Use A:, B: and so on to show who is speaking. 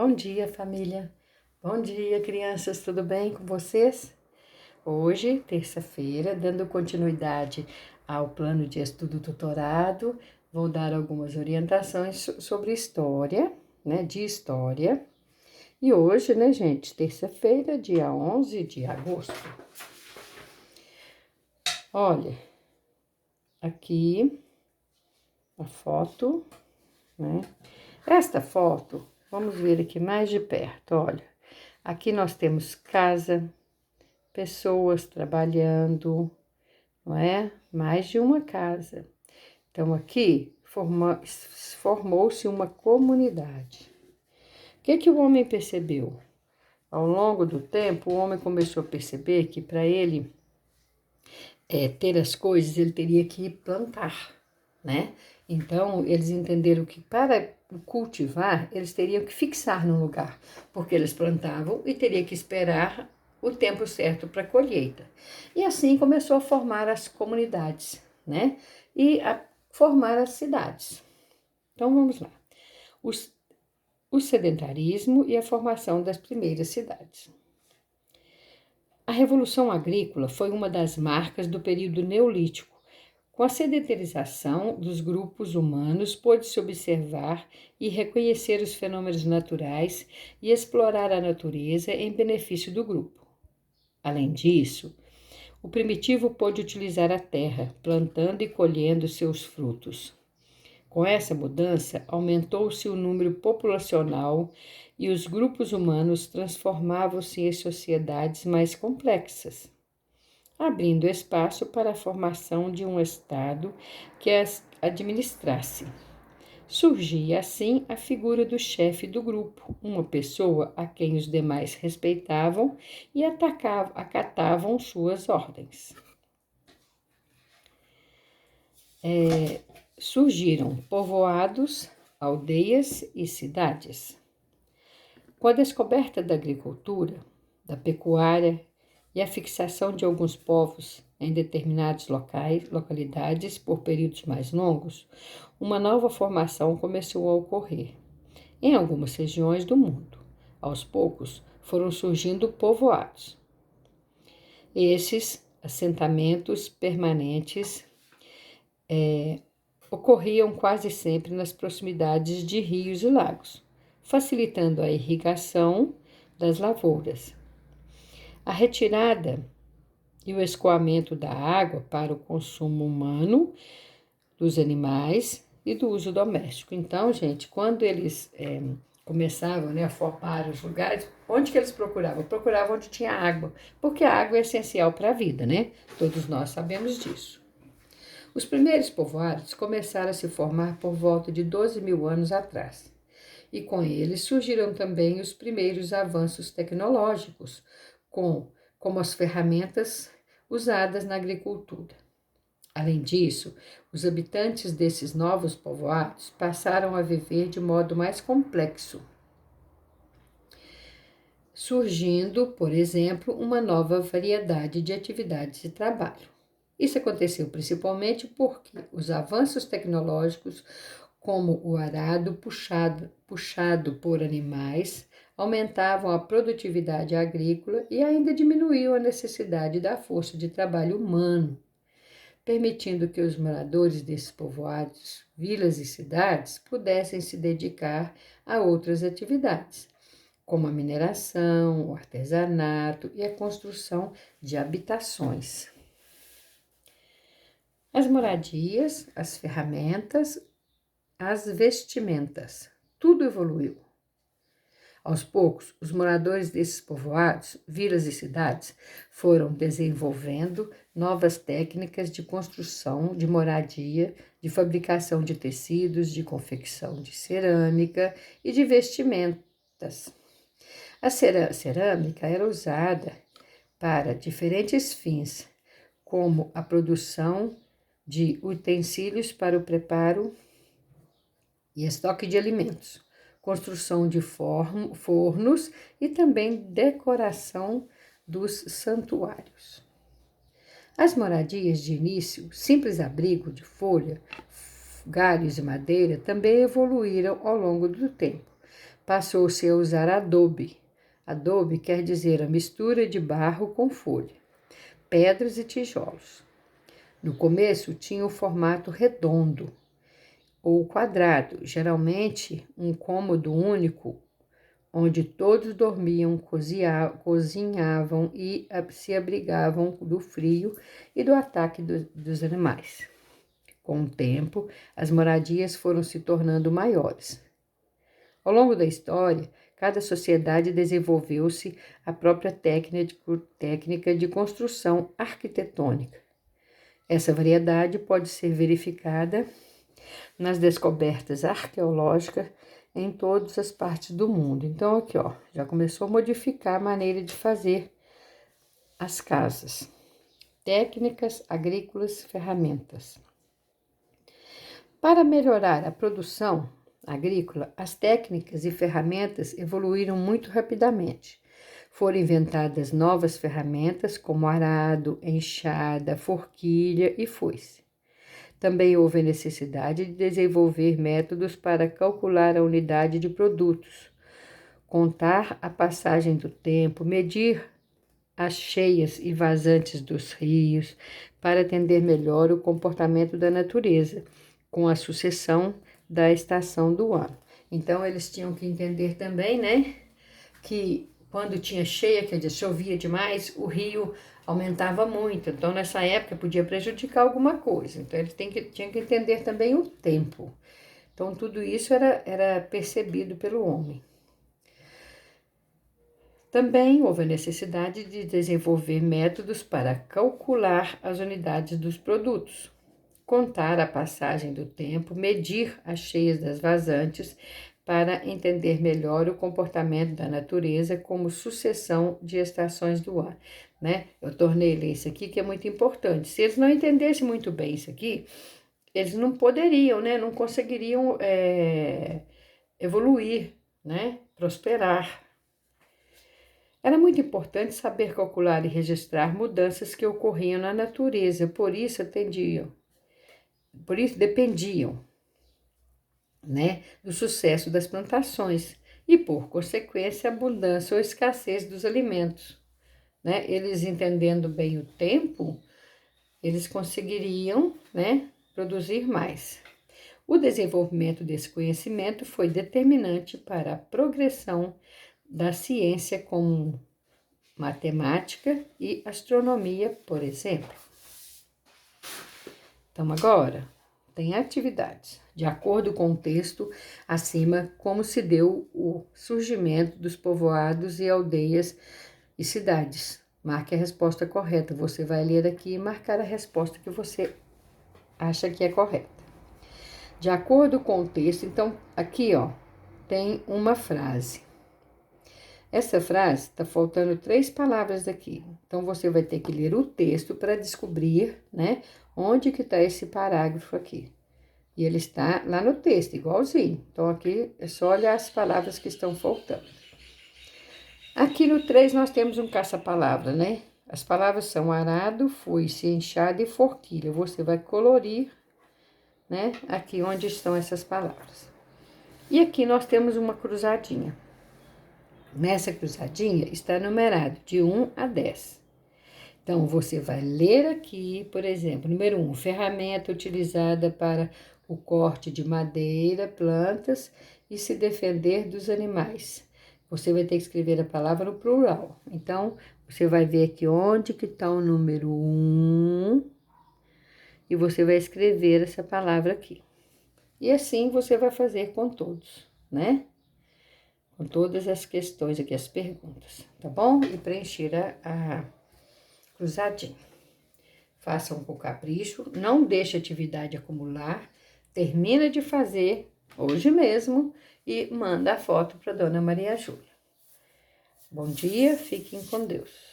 A: Bom dia, família. Bom dia, crianças. Tudo bem com vocês? Hoje, terça-feira, dando continuidade ao plano de estudo tutorado, vou dar algumas orientações sobre história, de história. E hoje, gente, terça-feira, dia 11 de agosto. Olha, aqui a foto, Esta foto, vamos ver aqui mais de perto, olha. Aqui nós temos casa, pessoas trabalhando, não é? Mais de uma casa. Então, aqui formou-se uma comunidade. O que o homem percebeu? Ao longo do tempo, o homem começou a perceber que para ele ter as coisas, ele teria que plantar, né? Então, eles entenderam que para cultivar, eles teriam que fixar num lugar, porque eles plantavam e teria que esperar o tempo certo para a colheita. E assim começou a formar as comunidades, né? E a formar as cidades. Então, vamos lá. O sedentarismo e a formação das primeiras cidades. A Revolução Agrícola foi uma das marcas do período neolítico. Com a sedentarização dos grupos humanos, pôde-se observar e reconhecer os fenômenos naturais e explorar a natureza em benefício do grupo. Além disso, o primitivo pôde utilizar a terra, plantando e colhendo seus frutos. Com essa mudança, aumentou-se o número populacional e os grupos humanos transformavam-se em sociedades mais complexas, abrindo espaço para a formação de um Estado que as administrasse. Surgia assim a figura do chefe do grupo, uma pessoa a quem os demais respeitavam e acatavam suas ordens. Surgiram povoados, aldeias e cidades. Com a descoberta da agricultura, da pecuária e a fixação de alguns povos em determinadas localidades por períodos mais longos, uma nova formação começou a ocorrer em algumas regiões do mundo. Aos poucos, foram surgindo povoados. Esses assentamentos permanentes ocorriam quase sempre nas proximidades de rios e lagos, facilitando a irrigação das lavouras. A retirada e o escoamento da água para o consumo humano, dos animais e do uso doméstico. Então, gente, quando eles começavam a formar os lugares, onde que eles procuravam? Procuravam onde tinha água, porque a água é essencial para a vida, né? Todos nós sabemos disso. Os primeiros povoados começaram a se formar por volta de 12 mil anos atrás, e com eles surgiram também os primeiros avanços tecnológicos, como as ferramentas usadas na agricultura. Além disso, os habitantes desses novos povoados passaram a viver de modo mais complexo, surgindo, por exemplo, uma nova variedade de atividades de trabalho. Isso aconteceu principalmente porque os avanços tecnológicos, como o arado puxado por animais, aumentavam a produtividade agrícola e ainda diminuíam a necessidade da força de trabalho humano, permitindo que os moradores desses povoados, vilas e cidades pudessem se dedicar a outras atividades, como a mineração, o artesanato e a construção de habitações. As moradias, as ferramentas, as vestimentas, tudo evoluiu. Aos poucos, os moradores desses povoados, vilas e cidades foram desenvolvendo novas técnicas de construção, de moradia, de fabricação de tecidos, de confecção de cerâmica e de vestimentas. A cerâmica era usada para diferentes fins, como a produção de utensílios para o preparo e estoque de alimentos, construção de fornos e também decoração dos santuários. As moradias de início, simples abrigo de folha, galhos e madeira, também evoluíram ao longo do tempo, passou-se a usar adobe. Adobe quer dizer a mistura de barro com folha, pedras e tijolos. No começo tinha o formato redondo ou quadrado, geralmente um cômodo único, onde todos dormiam, cozinhavam e se abrigavam do frio e do ataque dos animais. Com o tempo, as moradias foram se tornando maiores. Ao longo da história, cada sociedade desenvolveu-se a própria técnica de construção arquitetônica. Essa variedade pode ser verificada nas descobertas arqueológicas em todas as partes do mundo. Então, aqui, ó, já começou a modificar a maneira de fazer as casas. Técnicas agrícolas, ferramentas. Para melhorar a produção agrícola, as técnicas e ferramentas evoluíram muito rapidamente. Foram inventadas novas ferramentas como arado, enxada, forquilha e foice. Também houve a necessidade de desenvolver métodos para calcular a unidade de produtos, contar a passagem do tempo, medir as cheias e vazantes dos rios, para entender melhor o comportamento da natureza, com a sucessão da estação do ano. Então, eles tinham que entender também, né, que quando tinha cheia, quer dizer, chovia demais, o rio aumentava muito. Então, nessa época, podia prejudicar alguma coisa. Então, eles tinham que entender também o tempo. Então, tudo isso era percebido pelo homem. Também houve a necessidade de desenvolver métodos para calcular as unidades dos produtos, contar a passagem do tempo, medir as cheias das vazantes, para entender melhor o comportamento da natureza como sucessão de estações do ano, né? Eu tornei ler isso aqui que é muito importante. Se eles não entendessem muito bem isso aqui, eles não poderiam, né? Não conseguiriam evoluir, né? Prosperar. Era muito importante saber calcular e registrar mudanças que ocorriam na natureza, por isso dependiam, né, do sucesso das plantações e, por consequência, a abundância ou escassez dos alimentos, né? Eles entendendo bem o tempo, eles conseguiriam, né, produzir mais. O desenvolvimento desse conhecimento foi determinante para a progressão da ciência como matemática e astronomia, por exemplo. Então, agora, tem atividades. De acordo com o texto acima, como se deu o surgimento dos povoados e aldeias e cidades. Marque a resposta correta. Você vai ler aqui e marcar a resposta que você acha que é correta. De acordo com o texto, então, aqui, ó, tem uma frase. Essa frase está faltando 3 palavras aqui. Então, você vai ter que ler o texto para descobrir, né, onde que está esse parágrafo aqui. E ele está lá no texto, igualzinho. Então, aqui é só olhar as palavras que estão faltando. Aqui no 3 nós temos um caça-palavra, né? As palavras são arado, foice, enxada e forquilha. Você vai colorir, né, aqui onde estão essas palavras. E aqui nós temos uma cruzadinha. Nessa cruzadinha está numerado de 1 a 10. Então, você vai ler aqui, por exemplo, número 1, ferramenta utilizada para o corte de madeira, plantas e se defender dos animais. Você vai ter que escrever a palavra no plural. Então, você vai ver aqui onde que está o número 1 e você vai escrever essa palavra aqui. E assim você vai fazer com todos, né? Com todas as questões aqui, as perguntas, tá bom? E preencher a cruzadinha. Façam com capricho, não deixe a atividade acumular, termina de fazer hoje mesmo e manda a foto para Dona Maria Júlia. Bom dia, fiquem com Deus.